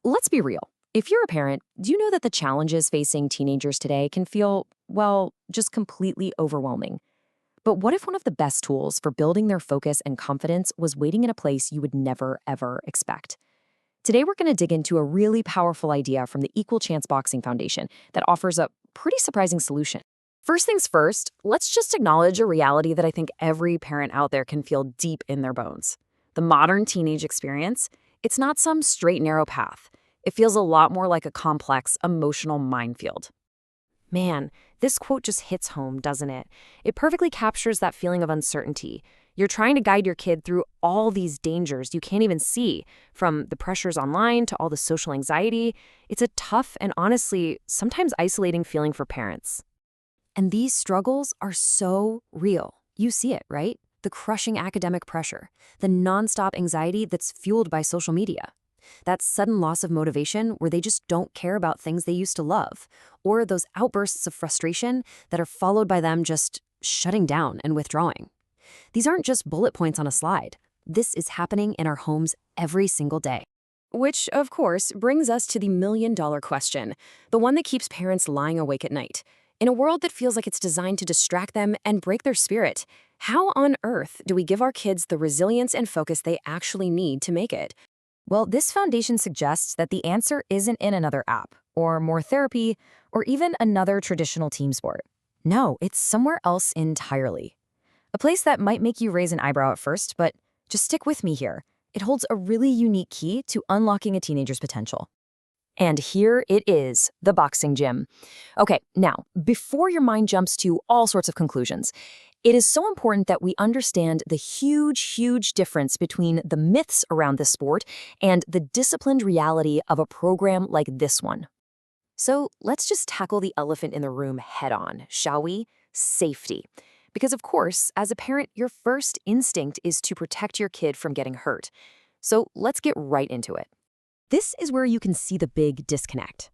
Let's be real. If you're a parent, do you know that the challenges facing teenagers today can feel, well, just completely overwhelming? But what if one of the best tools for building their focus and confidence was waiting in a place you would never, ever expect? Today, we're going to dig into a really powerful idea from the Equal Chance Boxing Foundation that offers a pretty surprising solution. First things first, let's just acknowledge a reality that I think every parent out there can feel deep in their bones. The modern teenage experience, it's not some straight, narrow path. It feels a lot more like a complex, emotional minefield. Man, this quote just hits home, doesn't it? It perfectly captures that feeling of uncertainty. You're trying to guide your kid through all these dangers you can't even see, from the pressures online to all the social anxiety. It's a tough and honestly, sometimes isolating feeling for parents. And these struggles are so real. You see it, right? The crushing academic pressure, the nonstop anxiety that's fueled by social media. That sudden loss of motivation where they just don't care about things they used to love, or those outbursts of frustration that are followed by them just shutting down and withdrawing. These aren't just bullet points on a slide. This is happening in our homes every single day. Which, of course, brings us to the million-dollar question, the one that keeps parents lying awake at night. In a world that feels like it's designed to distract them and break their spirit, how on earth do we give our kids the resilience and focus they actually need to make it? Well, this foundation suggests that the answer isn't in another app, or more therapy, or even another traditional team sport. No, it's somewhere else entirely. A place that might make you raise an eyebrow at first, but just stick with me here. It holds a really unique key to unlocking a teenager's potential. And here it is, the boxing gym. Okay, now, before your mind jumps to all sorts of conclusions, it is so important that we understand the huge difference between the myths around this sport and the disciplined reality of a program like this one. So let's just tackle the elephant in the room head on, shall we? Safety. Because of course, as a parent, your first instinct is to protect your kid from getting hurt. So let's get right into it. This is where you can see the big disconnect.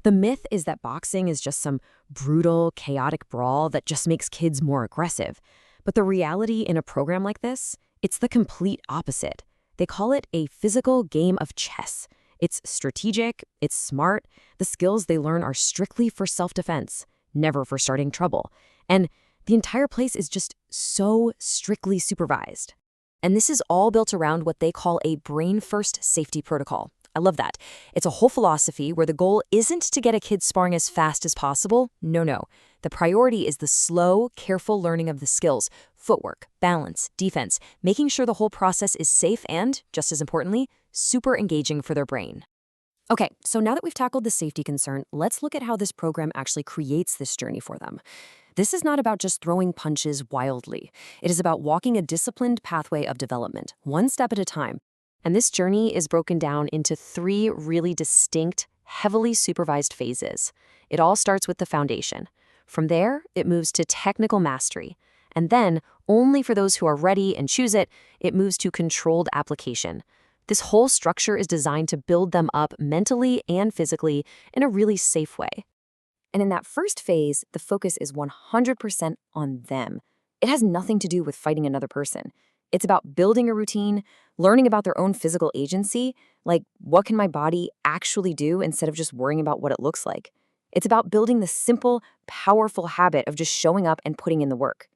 The myth is that boxing is just some brutal, chaotic brawl that just makes kids more aggressive. But the reality in a program like this, it's the complete opposite. They call it a physical game of chess. It's strategic, it's smart. The skills they learn are strictly for self-defense, never for starting trouble. And the entire place is just so strictly supervised. And this is all built around what they call a brain-first safety protocol. I love that. It's a whole philosophy where the goal isn't to get a kid sparring as fast as possible. No. The priority is the slow, careful learning of the skills, footwork, balance, defense, making sure the whole process is safe and, just as importantly, super engaging for their brain. Okay, so now that we've tackled the safety concern, let's look at how this program actually creates this journey for them. This is not about just throwing punches wildly. It is about walking a disciplined pathway of development, one step at a time. And this journey is broken down into 3 really distinct, heavily supervised phases. It all starts with the foundation. From there, it moves to technical mastery. And then, only for those who are ready and choose it, it moves to controlled application. This whole structure is designed to build them up mentally and physically in a really safe way. And in that first phase, the focus is 100% on them. It has nothing to do with fighting another person. It's about building a routine, learning about their own physical agency, like what can my body actually do instead of just worrying about what it looks like. It's about building the simple, powerful habit of just showing up and putting in the work.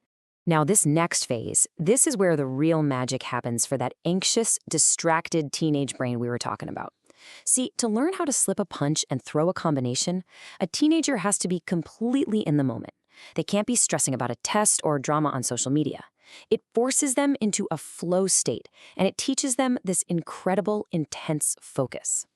Now, this next phase, this is where the real magic happens for that anxious, distracted teenage brain we were talking about. See, to learn how to slip a punch and throw a combination, a teenager has to be completely in the moment. They can't be stressing about a test or drama on social media. It forces them into a flow state, and it teaches them this incredible, intense focus.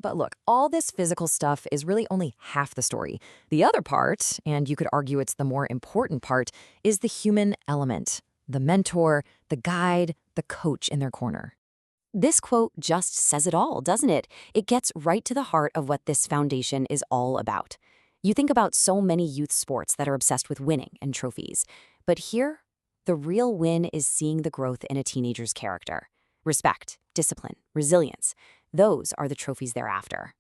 But look, all this physical stuff is really only half the story. The other part, and you could argue it's the more important part, is the human element. The mentor, the guide, the coach in their corner. This quote just says it all, doesn't it? It gets right to the heart of what this foundation is all about. You think about so many youth sports that are obsessed with winning and trophies. But here, the real win is seeing the growth in a teenager's character. Respect, discipline, resilience. Those are the trophies they're after.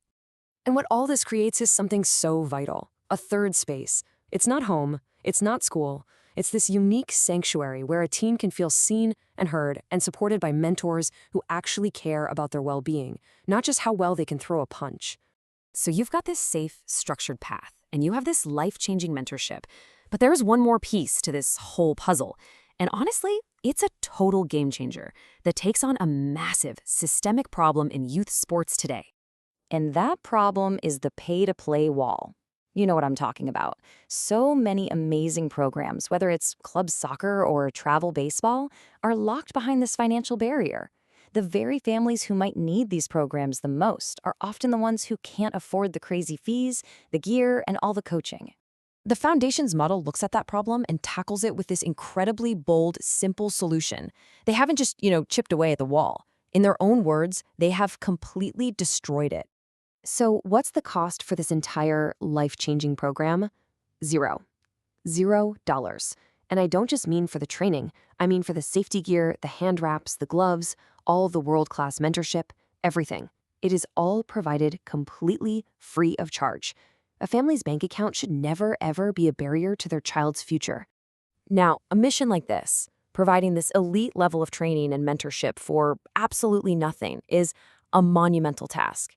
And what all this creates is something so vital. A third space. It's not home. It's not school. It's this unique sanctuary where a teen can feel seen and heard and supported by mentors who actually care about their well-being, not just how well they can throw a punch. So you've got this safe, structured path, and you have this life-changing mentorship. But there's one more piece to this whole puzzle. And honestly, it's a total game changer that takes on a massive, systemic problem in youth sports today. And that problem is the pay-to-play wall. You know what I'm talking about. So many amazing programs, whether it's club soccer or travel baseball, are locked behind this financial barrier. The very families who might need these programs the most are often the ones who can't afford the crazy fees, the gear, and all the coaching. The Foundation's model looks at that problem and tackles it with this incredibly bold, simple solution. They haven't just, chipped away at the wall. In their own words, they have completely destroyed it. So what's the cost for this entire life-changing program? Zero. $0. And I don't just mean for the training. I mean for the safety gear, the hand wraps, the gloves, all the world-class mentorship, everything. It is all provided completely free of charge. A family's bank account should never, ever be a barrier to their child's future. Now, a mission like this, providing this elite level of training and mentorship for absolutely nothing, is a monumental task.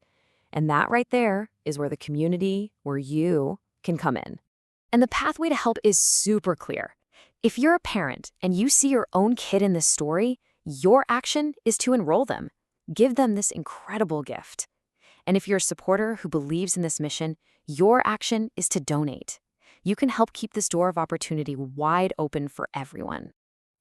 And that right there is where the community, where you, can come in. And the pathway to help is super clear. If you're a parent and you see your own kid in this story, your action is to enroll them. Give them this incredible gift. And if you're a supporter who believes in this mission, your action is to donate. You can help keep this door of opportunity wide open for everyone.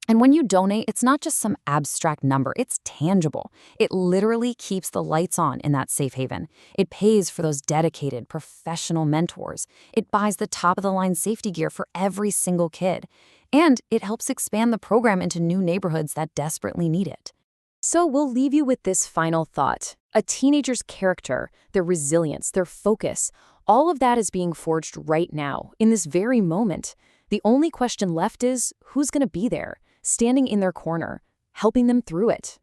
And when you donate, it's not just some abstract number, it's tangible. It literally keeps the lights on in that safe haven. It pays for those dedicated, professional mentors. It buys the top-of-the-line safety gear for every single kid. And it helps expand the program into new neighborhoods that desperately need it. So we'll leave you with this final thought. A teenager's character, their resilience, their focus, all of that is being forged right now, in this very moment. The only question left is, who's going to be there, standing in their corner, helping them through it?